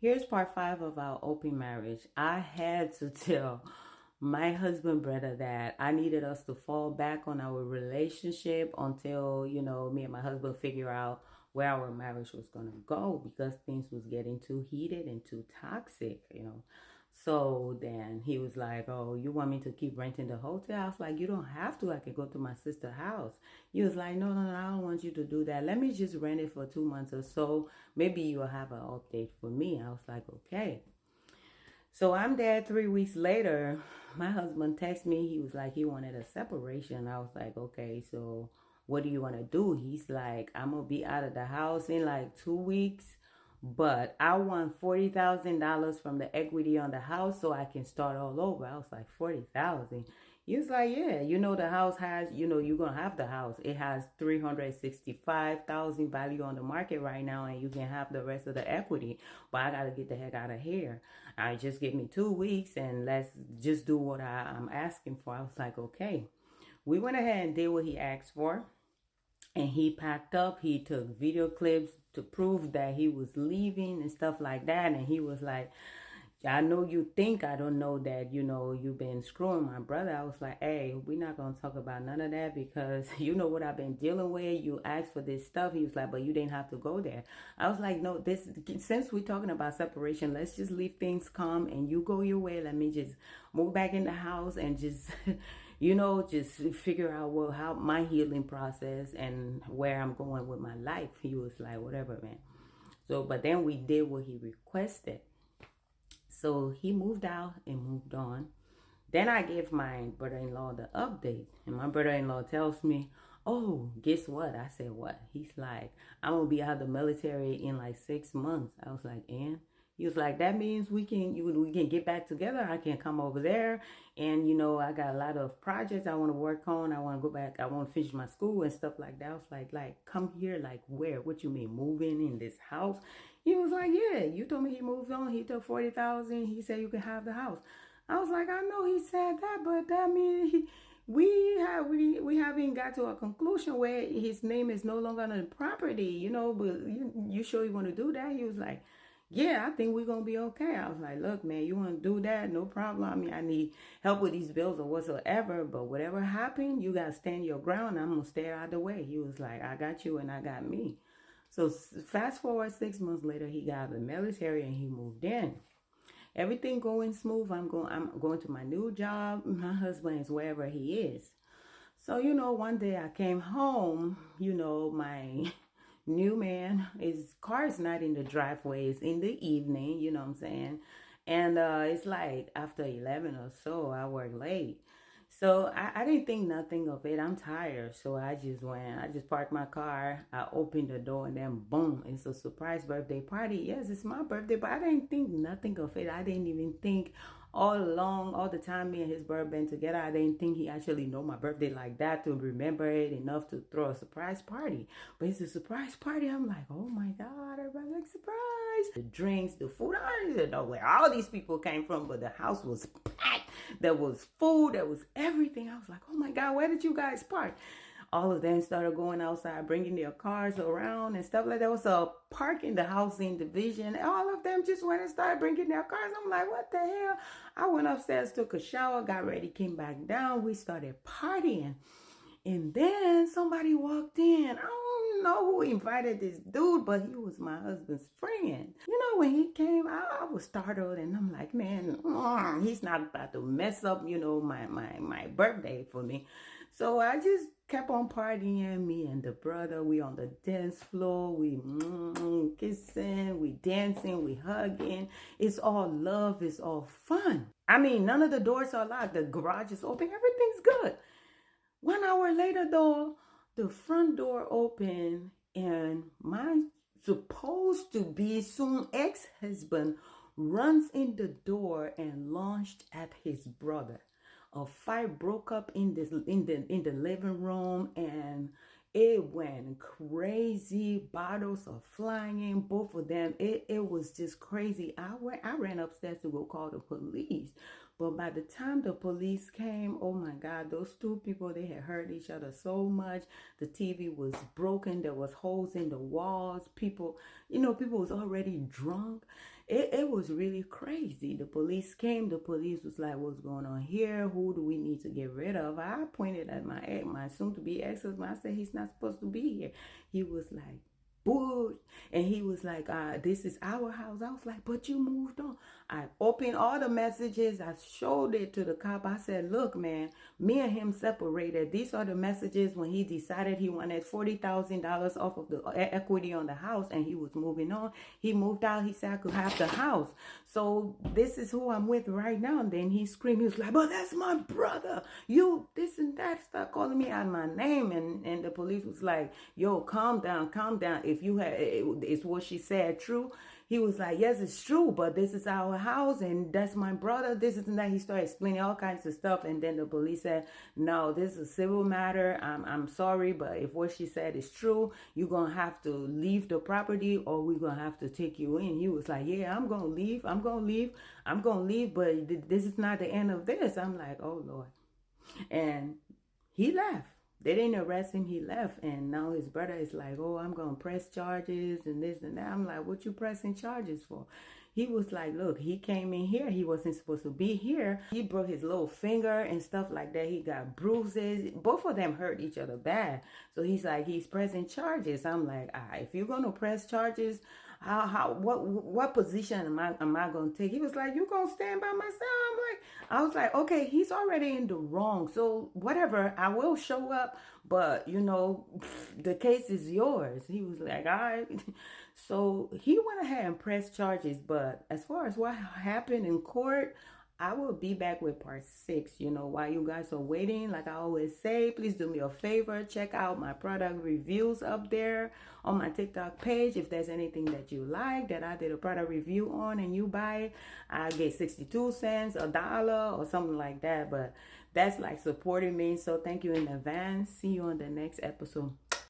Here's part 5 of our open marriage. I had to tell my husband brother that I needed us to fall back on our relationship until, me and my husband figure out where our marriage was going to go, because things was getting too heated and too toxic. So then he was like, "Oh, you want me to keep renting the hotel?" I was like, "You don't have to. I can go to my sister's house." He was like, "No, no, no, I don't want you to do that. Let me just rent it for 2 months or so. Maybe you'll have an update for me." I was like, "Okay." So I'm there 3 weeks later. My husband texted me. He was like, he wanted a separation. I was like, "Okay, so what do you want to do?" He's like, "I'm going to be out of the house in like 2 weeks, but I want $40,000 from the equity on the house so I can start all over." I was like, 40,000. He was like, "Yeah, the house has, you're going to have the house. It has 365,000 value on the market right now, and you can have the rest of the equity. But I got to get the heck out of here. I just give me 2 weeks and let's just do what I'm asking for." I was like, "Okay." We went ahead and did what he asked for. And he packed up. He took video clips to prove that he was leaving and stuff like that. And he was like, "I know you think I don't know that, you've been screwing my brother." I was like, "Hey, we're not going to talk about none of that, because you know what I've been dealing with. You asked for this stuff." He was like, "But you didn't have to go there." I was like, "No, since we're talking about separation, let's just leave things calm and you go your way. Let me just move back in the house and just, just figure out how my healing process and where I'm going with my life." He was like, "Whatever, man." So, but then we did what he requested. So he moved out and moved on. Then I gave my brother-in-law the update, and my brother-in-law tells me, "Oh, guess what?" I said, "What?" He's like, "I'm gonna be out of the military in like 6 months." I was like, "And?" He was like, "That means we can get back together. I can come over there, and I got a lot of projects I want to work on. I want to go back. I want to finish my school and stuff like that." I was like, "Come here, like where? What you mean, moving in this house?" He was like, "Yeah, you told me he moved on. He took 40,000. He said you can have the house." I was like, "I know he said that, but that means we haven't got to a conclusion where his name is no longer on the property. But you sure you want to do that?" He was like, "Yeah, I think we're gonna be okay." I was like, "Look, man, you want to do that? No problem. I mean, I need help with these bills or whatsoever, but whatever happened, you gotta stand your ground. I'm gonna stay out of the way." He was like, "I got you and I got me." So fast forward 6 months later, he got out of the military and he moved in. Everything going smooth. I'm going to my new job. My husband is wherever he is. So, one day I came home, my new man, his car is not in the driveway, it's in the evening, you know what I'm saying? And it's like after 11 or so, I work late. So I didn't think nothing of it. I'm tired. So I just parked my car. I opened the door and then boom, it's a surprise birthday party. Yes, it's my birthday, but I didn't think nothing of it. I didn't even think all the time me and his brother been together, I didn't think he actually know my birthday like that to remember it enough to throw a surprise party. But it's a surprise party. I'm like, "Oh my God, everybody like surprise." The drinks, the food, I don't even know where all these people came from, but the house was packed. There was food, there was everything. I was like, "Oh my God, where did you guys park?" All of them started going outside, bringing their cars around and stuff like that. There was a park in the housing division. All of them just went and started bringing their cars. I'm like, "What the hell?" I went upstairs, took a shower, got ready, came back down. We started partying. And then somebody walked in. I don't know who invited this dude, but he was my husband's friend. When he came, I was startled, and I'm like, "Man, he's not about to mess up, my birthday for me." So I just kept on partying. Me and the brother, we on the dance floor, we kissing, we dancing, we hugging. It's all love, it's all fun. I mean, none of the doors are locked. The garage is open. Everything's good. 1 hour later, though, the front door opened, and my supposed to be soon ex-husband runs in the door and launched at his brother. A fight broke up in the living room, and it went crazy. Bottles are flying, both of them. It was just crazy. I ran upstairs to go call the police. But by the time the police came, oh my God, those two people, they had hurt each other so much. The TV was broken. There was holes in the walls. People, people was already drunk. It was really crazy. The police came. The police was like, what's going on here? Who do we need to get rid of? I pointed at my soon-to-be ex-husband. I said, he's not supposed to be here. He was like, boo. And he was like, this is our house. I was like, but you moved on. I opened all the messages. I showed it to the cop. I said, look, man, me and him separated. These are the messages when he decided he wanted $40,000 off of the equity on the house and he was moving on. He moved out. He said I could have the house. So this is who I'm with right now. And then he screamed. He was like, but that's my brother. You, this and that. Start calling me out my name. And the police was like, yo, calm down, calm down. If you had, it's what she said true. He was like, yes, it's true, but this is our house and that's my brother. This is and that. He started explaining all kinds of stuff. And then the police said, no, this is a civil matter. I'm sorry, but if what she said is true, you're going to have to leave the property or we're going to have to take you in. He was like, yeah, I'm going to leave. I'm going to leave, but this is not the end of this. I'm like, oh, Lord. And he left. They didn't arrest him. He left. And now his brother is like, oh, I'm going to press charges and this and that. I'm like, what you pressing charges for? He was like, look, he came in here. He wasn't supposed to be here. He broke his little finger and stuff like that. He got bruises. Both of them hurt each other bad. So he's like, he's pressing charges. I'm like, if you're going to press charges, what position am I going to take? He was like, you going to stand by my side? I was like, okay, he's already in the wrong. So whatever, I will show up, but the case is yours. He was like, all right. So he went ahead and pressed charges. But as far as what happened in court, I will be back with part 6. While you guys are waiting, like I always say, please do me a favor. Check out my product reviews up there on my TikTok page. If there's anything that you like that I did a product review on and you buy it, I get 62 cents, $1 or something like that. But that's like supporting me. So thank you in advance. See you on the next episode.